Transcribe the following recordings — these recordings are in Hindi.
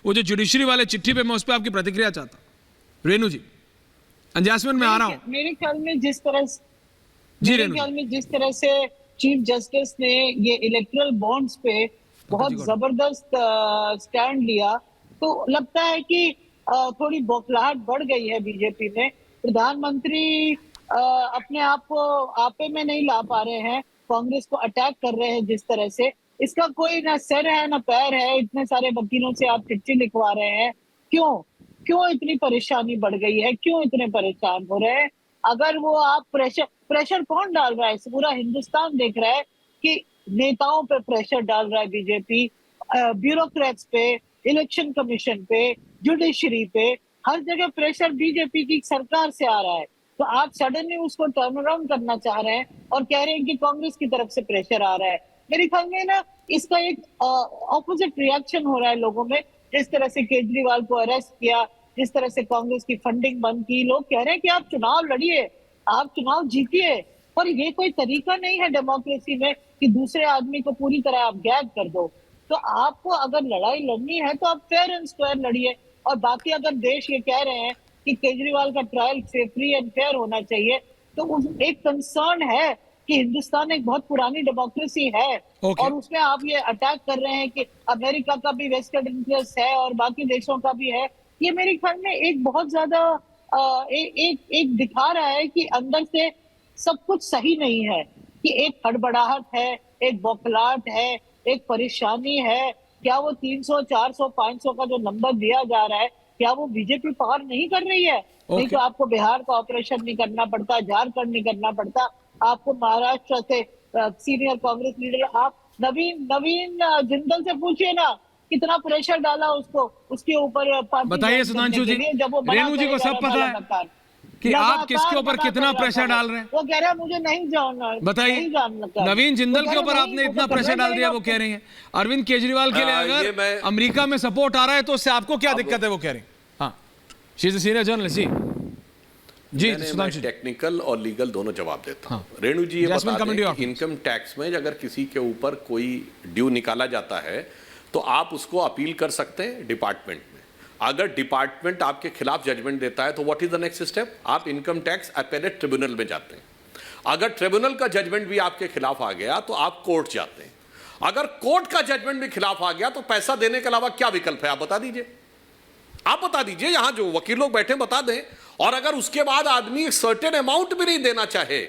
वो जो जुडिशरी वाले चिट्ठी पे, मैं उस पर आपकी प्रतिक्रिया चाहता हूं रेणु जी। जैस्मिन मैं आ रहा हूं। मेरे ख्याल में जिस तरह जी मेरे रेणु ख्याल जी। में जिस तरह से चीफ जस्टिस ने ये इलेक्टोरल बॉन्ड्स पे बहुत जी, जबरदस्त स्टैंड लिया, तो लगता है कि थोड़ी बौखलाहट बढ़ गई है बीजेपी में। प्रधानमंत्री अपने आप को आपे में नहीं ला पा रहे हैं, कांग्रेस को अटैक कर रहे हैं जिस तरह से, इसका कोई ना सिर है ना पैर है। इतने सारे वकीलों से आप चिट्ठी लिखवा रहे हैं, क्यों क्यों इतनी परेशानी बढ़ गई है, क्यों इतने परेशान हो रहे हैं? अगर वो आप प्रेशर कौन डाल रहा है? पूरा हिंदुस्तान देख रहा है कि नेताओं पे प्रेशर डाल रहा है बीजेपी, ब्यूरोक्रेट्स पे, इलेक्शन कमीशन पे, जुडिशरी पे, हर जगह प्रेशर बीजेपी की सरकार से आ रहा है। तो आप सडनली उसको टर्न अराउंड करना चाह रहे हैं और कह रहे हैं कि कांग्रेस की तरफ से प्रेशर आ रहा है। मेरे ख्याल में ना इसका एक ऑपोजिट रिएक्शन हो रहा है लोगों में। जिस तरह से केजरीवाल को अरेस्ट किया, जिस तरह से कांग्रेस की फंडिंग बंद की, लोग कह रहे हैं कि आप चुनाव लड़िए, आप चुनाव जीतिए। पर ये कोई तरीका नहीं है डेमोक्रेसी में कि दूसरे आदमी को पूरी तरह आप गैग कर दो। तो आपको अगर लड़ाई लड़नी है तो आप फेयर एंड स्क्वायर लड़िए। और बाकी अगर देश ये कह रहे हैं कि केजरीवाल का ट्रायल फ्री एंड फेयर होना चाहिए, तो उस एक कंसर्न है कि हिंदुस्तान एक बहुत पुरानी डेमोक्रेसी है और उसमें आप ये अटैक कर रहे हैं कि अमेरिका का भी वेस्टेड इंटरेस्ट है और बाकी देशों का भी है। ये मेरे ख्याल में एक बहुत ज्यादा एक दिखा रहा है कि अंदर से सब कुछ सही नहीं है, कि एक हड़बड़ाहट है, एक बौखलाहट है, एक परेशानी है। क्या वो 300, 400, 500 का जो नंबर दिया जा रहा है, क्या वो बीजेपी पार नहीं कर रही है? नहीं तो आपको बिहार का ऑपरेशन नहीं करना पड़ता, झारखंड नहीं करना पड़ता, आपको महाराष्ट्र से सीनियर कांग्रेस लीडर आप नवीन जिंदल से पूछिए ना, कितना प्रेशर डाला उसको, उसके ऊपर। बताइए सुधांशु जी, रेणु जी को सब पता है कि आप किसके ऊपर कितना प्रेशर डाल रहे हैं। वो कह रहा है मुझे नहीं जानना। बताइए, नवीन जिंदल के ऊपर आपने इतना प्रेशर डाल दिया, वो कह रही हैं अरविंद केजरीवाल के लिए अगर अमेरिका में सपोर्ट आ रहा है तो उससे आपको क्या दिक्कत है, वो कह रही हैं। हाँ, she is a senior journalist. जी मैं टेक्निकल और लीगल दोनों जवाब देता हूं। रेणु जी ये बता दें कि इनकम टैक्स में अगर किसी के ऊपर कोई ड्यू निकाला जाता है तो आप उसको अपील कर सकते हैं डिपार्टमेंट में। अगर डिपार्टमेंट आपके खिलाफ जजमेंट देता है तो what is the next step? आप इनकम टैक्स अपीलेट ट्रिब्यूनल में जाते हैं। अगर ट्रिब्यूनल का जजमेंट भी आपके खिलाफ आ गया तो आप कोर्ट जाते हैं। अगर कोर्ट का जजमेंट भी खिलाफ आ गया तो पैसा देने के अलावा क्या विकल्प है? आप बता दीजिए, आप बता दीजिए, यहां जो वकील लोग बैठे बता दें। और अगर उसके बाद आदमी एक सर्टेन अमाउंट भी नहीं देना चाहे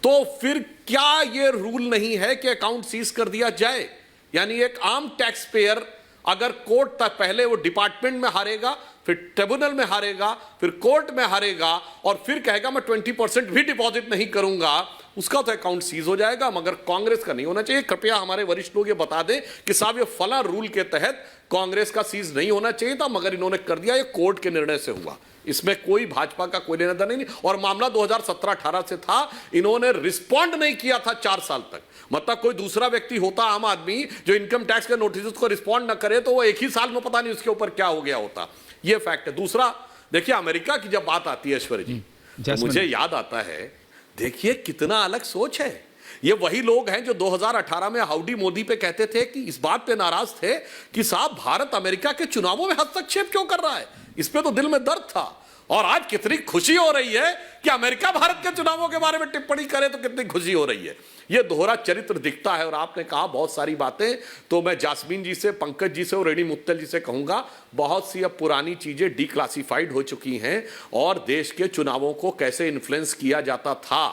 तो फिर क्या यह रूल नहीं है कि अकाउंट सीज कर दिया जाए? यानी एक आम टैक्स पेयर अगर कोर्ट तक, पहले वो डिपार्टमेंट में हारेगा, फिर ट्रिब्यूनल में हारेगा, फिर कोर्ट में हारेगा और फिर कहेगा मैं 20% भी डिपॉजिट नहीं करूंगा, उसका तो अकाउंट सीज हो जाएगा। मगर कांग्रेस का नहीं होना चाहिए। कृपया हमारे वरिष्ठ लोग ये बता दें कि साहब ये फला रूल के तहत कांग्रेस का सीज नहीं होना चाहिए था मगर इन्होंने कर दिया, ये कोर्ट के निर्णय से हुआ, इसमें कोई भाजपा का कोई लेना देना नहीं। और मामला 2017-18 से था, इन्होंने रिस्पॉन्ड नहीं किया था 4 साल तक। मतलब कोई दूसरा व्यक्ति होता, आम आदमी, जो इनकम टैक्स के नोटिस को रिस्पॉन्ड ना करे तो वो एक ही साल में पता नहीं उसके ऊपर क्या हो गया होता। ये फैक्ट है। दूसरा, देखिए अमेरिका की जब बात आती है ऐश्वर्य जी, तो मुझे याद आता है, देखिए कितना अलग सोच है। ये वही लोग हैं जो 2018 में हाउडी मोदी पे कहते थे कि इस बात पे नाराज थे कि साहब भारत अमेरिका के चुनावों में हस्तक्षेप क्यों कर रहा है, इस पे तो दिल में दर्द था। और आज कितनी खुशी हो रही है कि अमेरिका भारत के चुनावों के बारे में टिप्पणी करे तो कितनी खुशी हो रही है। ये दोहरा चरित्र दिखता है। और आपने कहा बहुत सारी बातें, तो मैं जास्मीन जी से, पंकज जी से और रेणी मुत्तल जी से कहूंगा, बहुत सी अब पुरानी चीजें डिक्लासिफाइड हो चुकी हैं और देश के चुनावों को कैसे इन्फ्लुएंस किया जाता था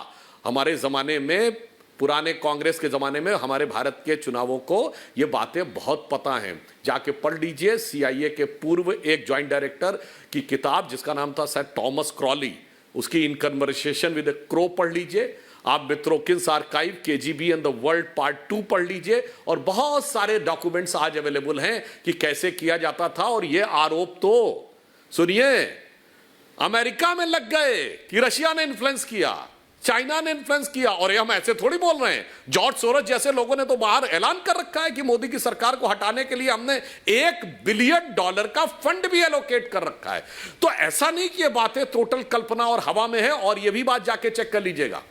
हमारे जमाने में, पुराने कांग्रेस के जमाने में हमारे भारत के चुनावों को ये बातें बहुत पता हैं। जाके पढ़ लीजिए CIA के पूर्व एक ज्वाइंट डायरेक्टर की किताब जिसका नाम था शायद टॉमस क्रॉली, उसकी इन कन्वर्सेशन विद क्रो पढ़ लीजिए। आप Mitrokhin's archive KGB and the world part 2 पढ़ लीजिए और बहुत सारे डॉक्यूमेंट्स आज अवेलेबल हैं कि कैसे किया जाता था। और ये आरोप तो सुनिए, अमेरिका में लग गए कि रशिया ने इन्फ्लुएंस किया, चाइना ने इन्फ्लुएंस किया। और ये हम ऐसे थोड़ी बोल रहे हैं, जॉर्ज सोरोस जैसे लोगों ने तो बाहर ऐलान कर रखा है कि मोदी की सरकार को हटाने के लिए हमने $1 बिलियन का फंड भी एलोकेट कर रखा है। तो ऐसा नहीं कि ये बातें टोटल कल्पना और हवा में है। और ये भी बात जाके चेक कर लीजिएगा,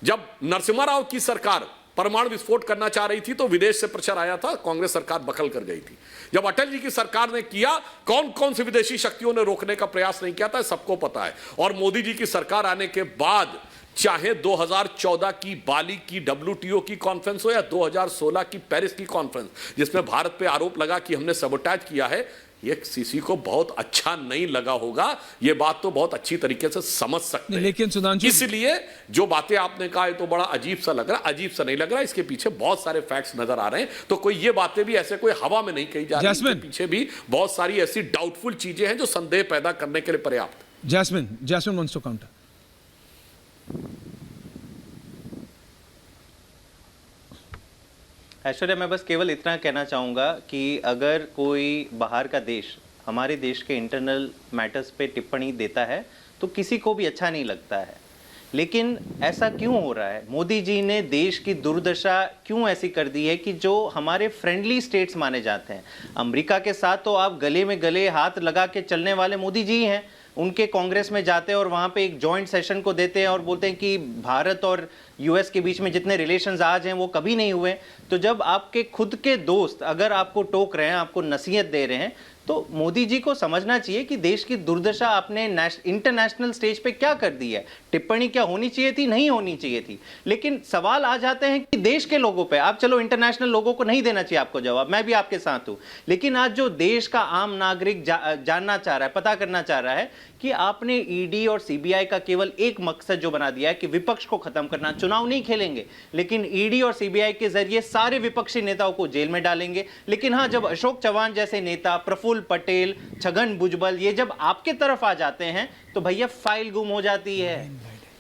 जब नरसिम्हा राव की सरकार परमाणु विस्फोट करना चाह रही थी तो विदेश से प्रेशर आया था, कांग्रेस सरकार बखल कर गई थी। जब अटल जी की सरकार ने किया, कौन कौन सी विदेशी शक्तियों ने रोकने का प्रयास नहीं किया था, सबको पता है। और मोदी जी की सरकार आने के बाद चाहे 2014 की बाली की WTO की कॉन्फ्रेंस हो या 2016 की पेरिस की कॉन्फ्रेंस, जिसमें भारत पे आरोप लगा कि हमने सबोटाज किया है, ये किसी को बहुत अच्छा नहीं लगा होगा। ये बात तो बहुत अच्छी तरीके से समझ सकते हैं। लेकिन सुधांशु, इसलिए जो बातें आपने कहा है तो बड़ा अजीब सा लग रहा है। अजीब सा नहीं लग रहा, इसके पीछे बहुत सारे फैक्ट्स नजर आ रहे हैं। तो कोई ये बातें भी ऐसे कोई हवा में नहीं कही जा रही, इसके पीछे भी बहुत सारी ऐसी डाउटफुल चीजें हैं जो संदेह पैदा करने के लिए पर्याप्त। Jasmine wants to counter. Aishwarya, मैं बस केवल इतना कहना चाहूँगा कि अगर कोई बाहर का देश हमारे देश के इंटरनल मैटर्स पे टिप्पणी देता है तो किसी को भी अच्छा नहीं लगता है, लेकिन ऐसा क्यों हो रहा है? मोदी जी ने देश की दुर्दशा क्यों ऐसी कर दी है कि जो हमारे फ्रेंडली स्टेट्स माने जाते हैं, अमेरिका के साथ तो आप गले में गले हाथ लगा के चलने वाले मोदी जी हैं, उनके कांग्रेस में जाते हैं और वहाँ पे एक जॉइंट सेशन को देते हैं और बोलते हैं कि भारत और यूएस के बीच में जितने रिलेशंस आज हैं वो कभी नहीं हुए। तो जब आपके खुद के दोस्त अगर आपको टोक रहे हैं, आपको नसीहत दे रहे हैं, तो मोदी जी को समझना चाहिए कि देश की दुर्दशा आपने इंटरनेशनल स्टेज पे क्या कर दी है। टिप्पणी क्या होनी चाहिए थी? नहीं होनी चाहिए थी। लेकिन सवाल आ जाते हैं कि देश के लोगों पे, आप चलो इंटरनेशनल लोगों को नहीं देना चाहिए आपको जवाब, मैं भी आपके साथ हूं, लेकिन आज जो देश का आम नागरिक जानना चाह रहा है, पता करना चाह रहा है कि आपने ईडी और सीबीआई का केवल एक मकसद जो बना दिया है कि विपक्ष को खत्म करना। चुनाव नहीं खेलेंगे, लेकिन ईडी और सीबीआई के जरिए सारे विपक्षी नेताओं को जेल में डालेंगे। लेकिन हाँ, जब अशोक चव्हाण जैसे नेता, प्रफुल्ल पटेल, छगन भुजबल, ये जब आपके तरफ आ जाते हैं तो भैया फाइल गुम हो जाती है,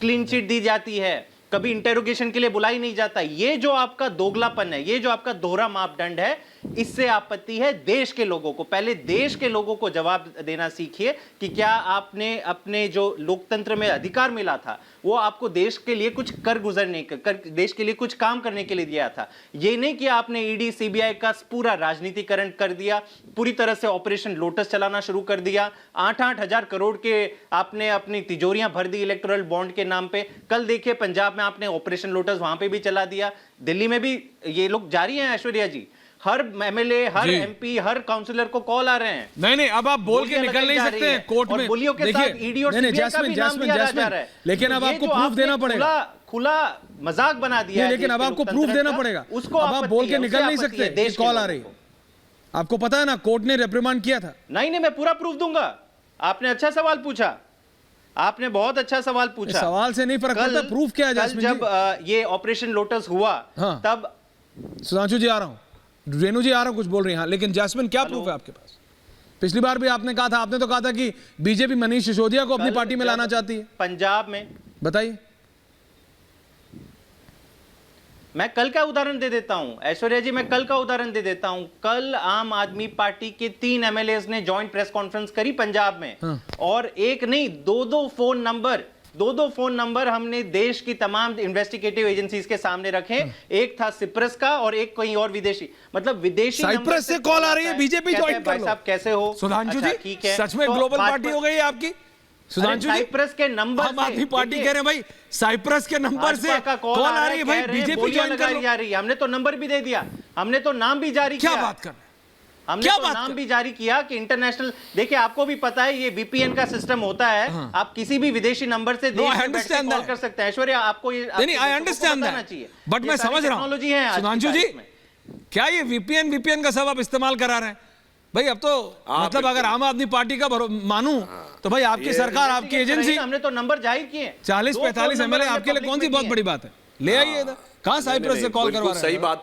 क्लीन चिट दी जाती है, कभी इंटेरोगेशन के लिए बुलाई नहीं जाता। ये जो आपका दोगलापन है, ये जो आपका दोहरा मापदंड है, इससे आपत्ति है देश के लोगों को। पहले देश के लोगों को जवाब देना सीखिए कि क्या आपने अपने जो लोकतंत्र में अधिकार मिला था वो आपको देश के लिए कुछ देश के लिए कुछ काम करने के लिए दिया था। ये नहीं कि आपने ईडी सीबीआई का पूरा राजनीतिकरण कर दिया, पूरी तरह से ऑपरेशन लोटस चलाना शुरू कर दिया, 8-8 हजार करोड़ के आपने अपनी तिजोरियां भर दी इलेक्टोरल बॉन्ड के नाम पे। कल देखिए पंजाब में आपने ऑपरेशन लोटस वहां पे भी चला दिया, दिल्ली में भी ये लोग जारी हैं। ऐश्वर्या जी, हर एमएलए, हर एमपी, हर काउंसिलर को कॉल आ रहे हैं। नहीं, अब आप बोल के निकल नहीं सकते हैं कोर्ट में। बोलियों के साथ ईडी और सीबीआई का भी नाम दिया जा रहा है, लेकिन अब आपको प्रूफ देना पड़ेगा। खुला मजाक बना दिया है, लेकिन अब आपको प्रूफ देना पड़ेगा। उसको अब आप बोल के निकल नहीं सकते, कॉल आ रही है। आपको पता है ना, कोर्ट ने रिप्रिमांड किया था। नहीं, मैं पूरा प्रूफ दूंगा। आपने अच्छा सवाल पूछा, आपने बहुत अच्छा सवाल पूछा। सवाल से नहीं फर्क पड़ता, प्रूफ क्या है? जब ये ऑपरेशन लोटस हुआ तब सुधांशु जी आ रहा हूं, रेणु जी आ रहा हूं, कुछ बोल रही हैं। हाँ, लेकिन जैस्मिन, क्या प्रूफ है आपके पास? पिछली बार भी आपने कहा था, आपने तो कहा था कि बीजेपी मनीष सिसोदिया को अपनी पार्टी में लाना चाहती है पंजाब में। बताइए। मैं कल का उदाहरण दे देता हूं ऐश्वर्या जी, मैं कल का उदाहरण दे देता हूं। कल आम आदमी पार्टी के 3 एमएलएज ने जॉइंट प्रेस कॉन्फ्रेंस करी पंजाब में। और एक नहीं, दो फोन नंबर हमने देश की तमाम इन्वेस्टिगेटिव एजेंसीज के सामने रखे। एक था सिप्रस का और एक कहीं और विदेशी, मतलब विदेशी साइप्रस से कॉल आ रही है बीजेपी ज्वाइन कर लो। भाई साहब कैसे हो सुधांशु जी? ठीक है, सच में ग्लोबल पार्टी हो गई है आपकी सुधांशु जी? साइप्रस के नंबर, आम आदमी पार्टी कह रहे हैं भाई साइप्रस के नंबर से कॉल आ रही है भाई, बीजेपी ज्वाइन कर लो। हमने तो नंबर भी दे दिया, हमने तो नाम भी जारी किया। क्या बात कर, हमने तो नाम भी जारी किया कि इंटरनेशनल, देखिए आपको भी पता है ये वीपीएन का सिस्टम होता है। आप किसी भी विदेशी नंबर से देश में बैठ के कॉल कर सकते हैं। ऐश्वर्या, आपको ये नहीं, आई अंडरस्टैंड दैट, बट मैं समझ रहा हूं टेक्नोलॉजी है सुधांशु जी, क्या ये वीपीएन का सब आप इस्तेमाल करा रहे हैं भाई? अब तो मतलब अगर आम आदमी पार्टी का मानूं तो भाई आपकी सरकार, आपकी एजेंसी, हमने तो नंबर जारी किए। 40-45 एमएलए आपके लिए कौन सी बहुत बड़ी बात है? ले आइए इधर। कहां साइप्रस से कॉल करवा रहे हैं? सही बात